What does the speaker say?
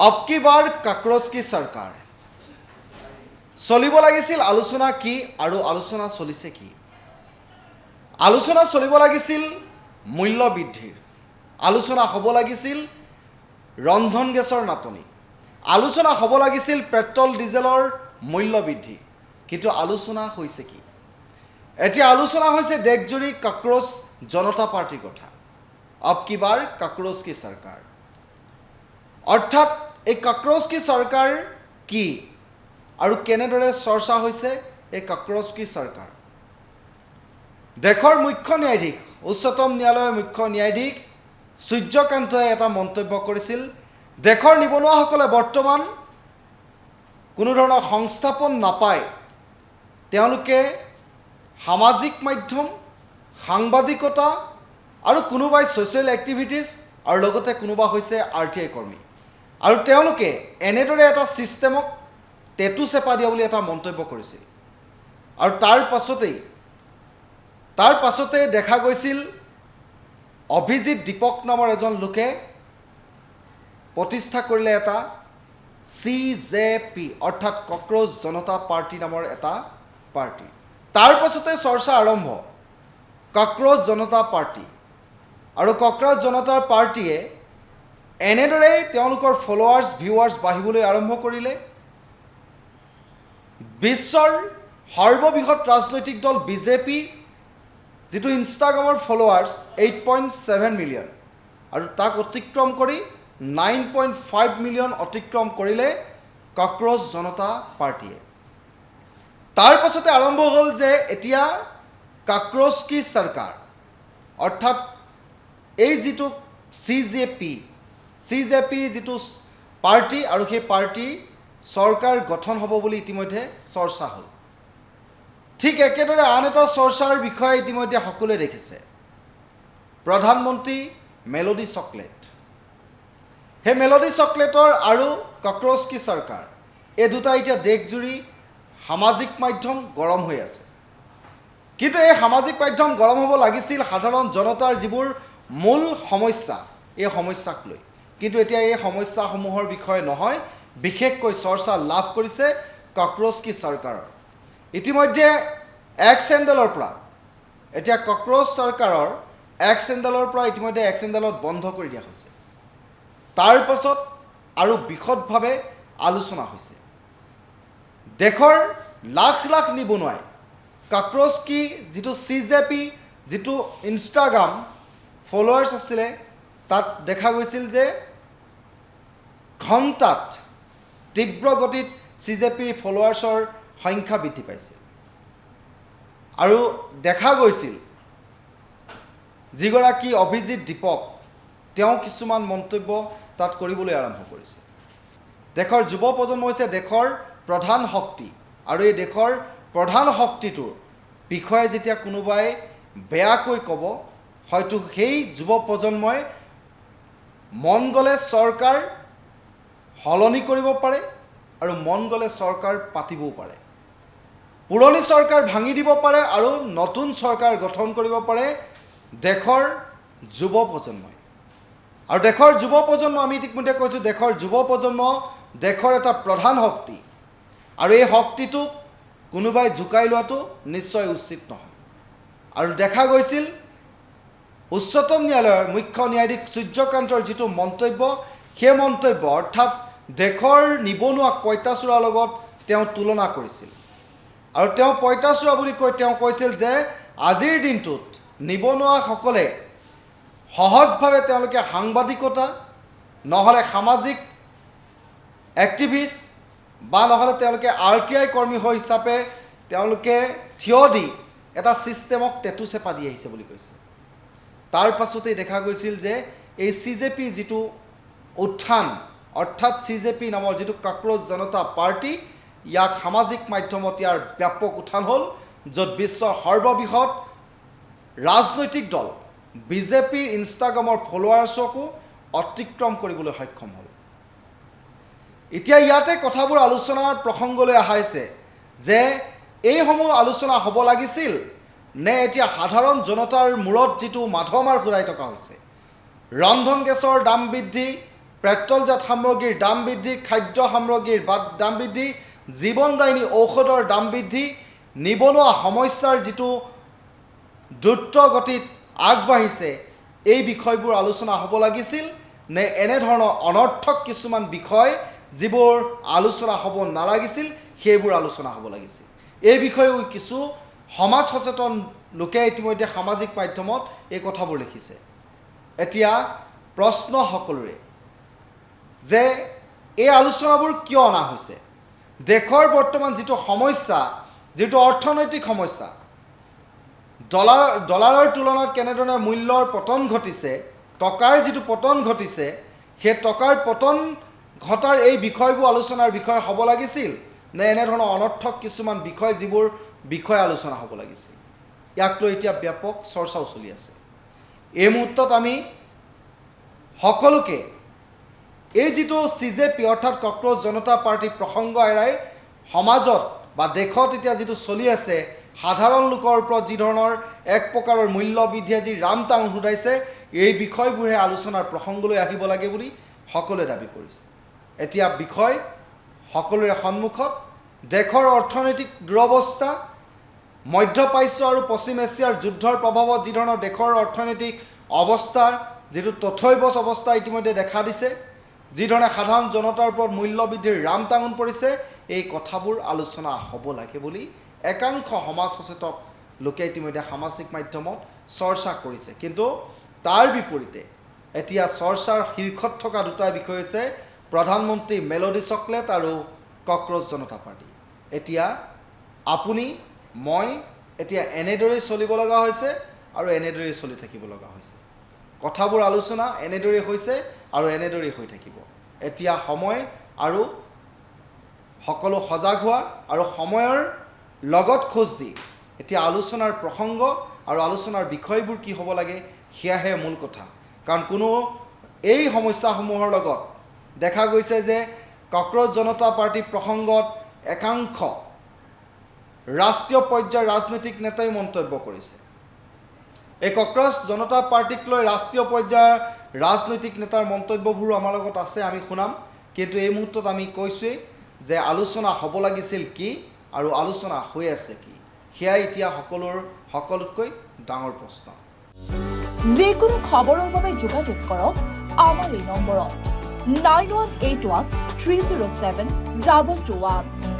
अब की बार काक्रोच की सरकार चलिब লাগিছিল आलोचना की और आलोचना चलिছে की आलोचना चलिब লাগিছিল मूल्य बृद्धिर आलोचना हब লাগিছিল रंधन गेसर नाटनी आलोचना हब লাগিছিল पेट्रोल डिजेलर मूल्य बृद्धि किन्तु आलोचना होइছে की एतिया आलोचना होइছে देशजुरी काक्रोच जनता पार्टीर कथा अब की बार काक्रोच की सरकार अर्थात एक काक्रोच की सरकार की और केनेदरे चर्चा होइছে এই काक्रोच की सरकार देशर मुख्य न्यायाधीश उच्चतम न्यायालयर मुख्य न्यायाधीश सूर्यकान्तए এটা মন্তব্য কৰিছিল দেশৰ নিবনুৱাসকলে বৰ্তমান কোনো ধৰণৰ সংস্থাপন নাপায় তেওঁলোকে সামাজিক মাধ্যম সাংবাদিকতা আৰু কোনোবাই সোশ্যাল এক্টিভিটিজ আৰু লগতে কোনোবা হৈছে আৰটিআই কৰ্মী আৰু তেওঁলোকে এনেদৰে এটা সিস্টেমক টেটু চেপা দিয়া বুলি এটা মন্তব্য কৰিছিল আৰু তাৰ পাছতে দেখা গৈছিল অভিজিত দীপক নামৰ এজন লোকে প্ৰতিষ্ঠা কৰিলে এটা CJP অৰ্থাৎ কক্ৰোচ জনতা পাৰ্টি নামৰ এটা পাৰ্টি তাৰ পাছতে চৰ্চা আৰম্ভ কক্ৰোচ জনতা পাৰ্টি আৰু কক্ৰোচ জনতা পাৰ্টিয়ে এনেদৰে তেওঁলোকৰ ফলোৱাৰ্স ভিউৱাৰ্স বাঢ়িবলৈ আৰম্ভ কৰিলে বিশ্বৰ সৰ্ববৃহৎ ৰাজনৈতিক দল বিজেপি যেটো ইনষ্টাগ্ৰামৰ ফলোৱাৰ্স 8.7 মিলিয়ন আৰু তাক অতিক্ৰম কৰি 9.5 মিলিয়ন অতিক্ৰম কৰিলে কক্ৰোচ জনতা পাৰ্টিয়ে তাৰ পাছতে আৰম্ভ হ'ল যে এতিয়া কাক্ৰোচ কি सरकार অৰ্থাৎ এই যেটো CJP যেটো পাৰ্টি আৰু সেই পাৰ্টি सरकार गठन हब বুলি ইতিমধ্যে চৰ্চা হ'ল ঠিক একেদৰে আন এটা চৰ্চাৰ বিষয় ইতিমধ্যে সকলোৱে দেখিছে প্ৰধানমন্ত্ৰী মেলোডি চকলেট হে মেলোডি চকলেটৰ আৰু কাক্ৰোচ কি सरकार এই দুটা এতিয়া দেশজুৰি সামাজিক মাধ্যম গৰম হৈ আছে কিন্তু এই সামাজিক মাধ্যম গৰম হ'ব লাগিছিল সাধাৰণ জনতাৰ যিবোৰ মূল সমস্যা এই সমস্যাক লৈ কিন্তু এতিয়া এই সমস্যাসমূহৰ বিষয় নহয় বিশেষকৈ চৰ্চা লাভ কৰিছে কাক্ৰোচ কি सरकार ইতিমধ্যে এক্স হেণ্ডেলৰ পৰা এতিয়া কাক্ৰোচ চৰকাৰৰ এক্স হেণ্ডেলৰ পৰা ইতিমধ্যে এক্স হেণ্ডেলত বন্ধ কৰি দিয়া হৈছে তাৰ পাছত আৰু বিশদভাৱে আলোচনা হৈছে দেশৰ লাখ লাখ নিবনুৱাই কাক্ৰোচ কি যেটো CJP যেটো ইনষ্টাগ্ৰাম ফলোৱাৰ্স আছিল তাত দেখা গৈছিল যে ঘণ্টাত তীব্ৰ গতিত CJP ফলোৱাৰ্সৰ সংখ্যা বৃদ্ধি পাইছে আৰু দেখা গৈছিল যিগৰাকী অভিজিত দীপক তেওঁ কিছুমান মন্তব্য তাত কৰিবলৈ আৰম্ভ কৰিছে দেশৰ যুৱ প্ৰজন্ম হৈছে দেশৰ প্ৰধান শক্তি আৰু এই দেশৰ প্ৰধান শক্তিটোৰ বিষয়ে যেতিয়া কোনোবাই বেয়াকৈ ক'ব হয়তো সেই যুৱ প্ৰজন্মই মন গলে চৰকাৰ হলনি কৰিব পাৰে আৰু মন গলে চৰকাৰ পাতিবও পাৰে পুৰণি চৰকাৰ ভাঙি দিব পাৰে আৰু নতুন চৰকাৰ গঠন কৰিব পাৰে দেশৰ যুৱ প্ৰজন্মই আৰু দেশৰ যুৱ প্ৰজন্ম আমি ইতিমধ্যে কৈছো দেশৰ যুৱ প্ৰজন্ম দেশৰ এটা প্ৰধান শক্তি আৰু এই শক্তিটোক কোনোবাই ঝুকাই লোৱাটো নিশ্চয় উচিত নহয় আৰু দেখা গৈছিল উচ্চতম ন্যায়ালয়ৰ মুখ্য ন্যায়াধীশ সূৰ্যকান্তৰ যেটো মন্তব্য সেই মন্তব্য অৰ্থাৎ দেশৰ নিবনুৱাক পইতাচোৰাৰ লগত তেওঁ তুলনা কৰিছিল আৰু তেওঁ পইতাচোৰা বুলি কৈ তেওঁ কৈছিল যে আজিৰ দিনটোত নিবনুৱাসকলে সহজভাৱে তেওঁলোকে সাংবাদিকতা নহলে সামাজিক এক্টিভিষ্ট বা নহলে তেওঁলোকে আৰটিআই কৰ্মী হিচাপে তেওঁলোকে থিয় দি এটা সিস্টেমক টেটু চেপা দি আহিছে বুলি কৈছে তাৰ পাছতে দেখা গৈছিল যে এই CJP যেটো উত্থান অৰ্থাৎ CJP নামৰ যেটো কাক্ৰোচ জনতা পাৰ্টি ইয়াক সামাজিক মাধ্যমত ইয়াৰ ব্যাপক উত্থান হ'ল য'ত বিশ্বৰ সৰ্ববৃহৎ ৰাজনৈতিক দল বিজেপিৰ ইনষ্টাগ্ৰামৰ ফলোৱাৰ্সকো অতিক্ৰম কৰিবলৈ সক্ষম হ'ল এতিয়া ইয়াতে কথাবোৰ আলোচনাৰ প্ৰসংগলৈ আহাইছে যে এই সমূহ আলোচনা হ'ব লাগিছিল নে এতিয়া সাধাৰণ জনতাৰ মূৰত যেটো মাধমাৰ ঘূৰাই থকা হৈছে ৰন্ধন গেছৰ দাম বৃদ্ধি পেট্ৰলজাত সামগ্ৰীৰ দাম বৃদ্ধি, খাদ্য সামগ্ৰীৰ দাম বৃদ্ধি, জীৱনদায়িনী ঔষধৰ দাম বৃদ্ধি, নিবনুৱা সমস্যাৰ যিটো দ্ৰুত গতিত আগবাঢ়িছে, এই বিষয়বোৰ আলোচনা হ'ব লাগিছিল নে এনেধৰণৰ অনৰ্থক কিছুমান বিষয় যিবোৰ আলোচনা হ'ব নালাগিছিল সেইবোৰ আলোচনা হ'ব লাগিছিল। এই বিষয়েও কিছু সমাজ সচেতন লোকে ইতিমধ্যে সামাজিক মাধ্যমত এই কথাবোৰ লিখিছে। এতিয়া প্ৰশ্ন সকলোৰে যে এই আলোচনাবোৰ কিয় অনা হৈছে? দেশৰ বৰ্তমান যিটো সমস্যা, যিটো অৰ্থনৈতিক সমস্যা, ডলাৰৰ তুলনাত কেনেধৰণে মূল্যৰ পতন ঘটিছে, টকাৰ যিটো পতন ঘটিছে, সেই টকাৰ পতন ঘটাৰ এই বিষয়বোৰ আলোচনাৰ বিষয় হ'ব লাগিছিল নে এনেধৰণৰ অনৰ্থক কিছুমান বিষয় যিবোৰ বিষয় আলোচনা হ'ব লাগিছিল? ইয়াক লৈ এতিয়া ব্যাপক চৰ্চাও চলি আছে। এই মুহূৰ্তত আমি সকলোকে এই যিটো CJP অৰ্থাৎ কক্ৰজ জনতা পাৰ্টি প্ৰসংগ এৰাই সমাজত বা দেশত এতিয়া যিটো চলি আছে, সাধাৰণ লোকৰ ওপৰত যি ধৰণৰ এক প্ৰকাৰৰ মূল্য বৃদ্ধিয়ে যি ৰামটাং উঠাইছে, এই বিষয়বোৰে আলোচনাৰ প্ৰসংগলৈ আহিব লাগে বুলি সকলোৱে দাবী কৰিছে। এতিয়া বিষয় সকলোৰে সন্মুখত দেশৰ অৰ্থনৈতিক দুৰৱস্থা, মধ্যপ্ৰাচ্য আৰু পশ্চিম এছিয়াৰ যুদ্ধৰ প্ৰভাৱত যি ধৰণৰ দেশৰ অৰ্থনৈতিক অৱস্থাৰ যিটো তথৈবচ অৱস্থা ইতিমধ্যে দেখা দিছে, যিধৰণে সাধাৰণ জনতাৰ ওপৰত মূল্য বৃদ্ধিৰ ৰামটাঙন পৰিছে, এই কথাবোৰ আলোচনা হ'ব লাগে বুলি একাংশ সমাজ সচেতক লোকে ইতিমধ্যে সামাজিক মাধ্যমত চৰ্চা কৰিছে। কিন্তু তাৰ বিপৰীতে এতিয়া চৰ্চাৰ শীৰ্ষত থকা দুটা বিষয় হৈছে প্ৰধানমন্ত্ৰী মেলোডি চকলেট আৰু কক্ৰজ জনতা পাৰ্টি। এতিয়া আপুনি মই এতিয়া এনেদৰেই চলিব লগা হৈছে আৰু এনেদৰেই চলি থাকিব লগা হৈছে। কথাবোৰ আলোচনা এনেদৰেই হৈছে আৰু এনেদৰেই হৈ থাকিব। এতিয়া সময় আৰু সকলো সজাগ হোৱা আৰু সময়ৰ লগত খোজ দি এতিয়া আলোচনাৰ প্ৰসংগ আৰু আলোচনাৰ বিষয়বোৰ কি হ'ব লাগে সেয়াহে মূল কথা। কাৰণ কোনো এই সমস্যাসমূহৰ লগত দেখা গৈছে যে কক্ৰজ জনতা পাৰ্টি প্ৰসংগত একাংশ ৰাষ্ট্ৰীয় পৰ্যায়ৰ ৰাজনৈতিক নেতাই মন্তব্য কৰিছে। এই কক্ৰজ জনতা পাৰ্টিক লৈ ৰাষ্ট্ৰীয় পৰ্যায়ৰ ৰাজনৈতিক নেতাৰ মন্তব্যবোৰো আমাৰ লগত আছে, আমি শুনাম। কিন্তু এই মুহূৰ্তত আমি কৈছোঁৱেই যে আলোচনা হ'ব লাগিছিল কি আৰু আলোচনা হৈ আছে কি, সেয়াই এতিয়া সকলোতকৈ ডাঙৰ প্ৰশ্ন। যিকোনো খবৰৰ বাবে যোগাযোগ কৰক আমাৰ এই নম্বৰত 9181 307 221।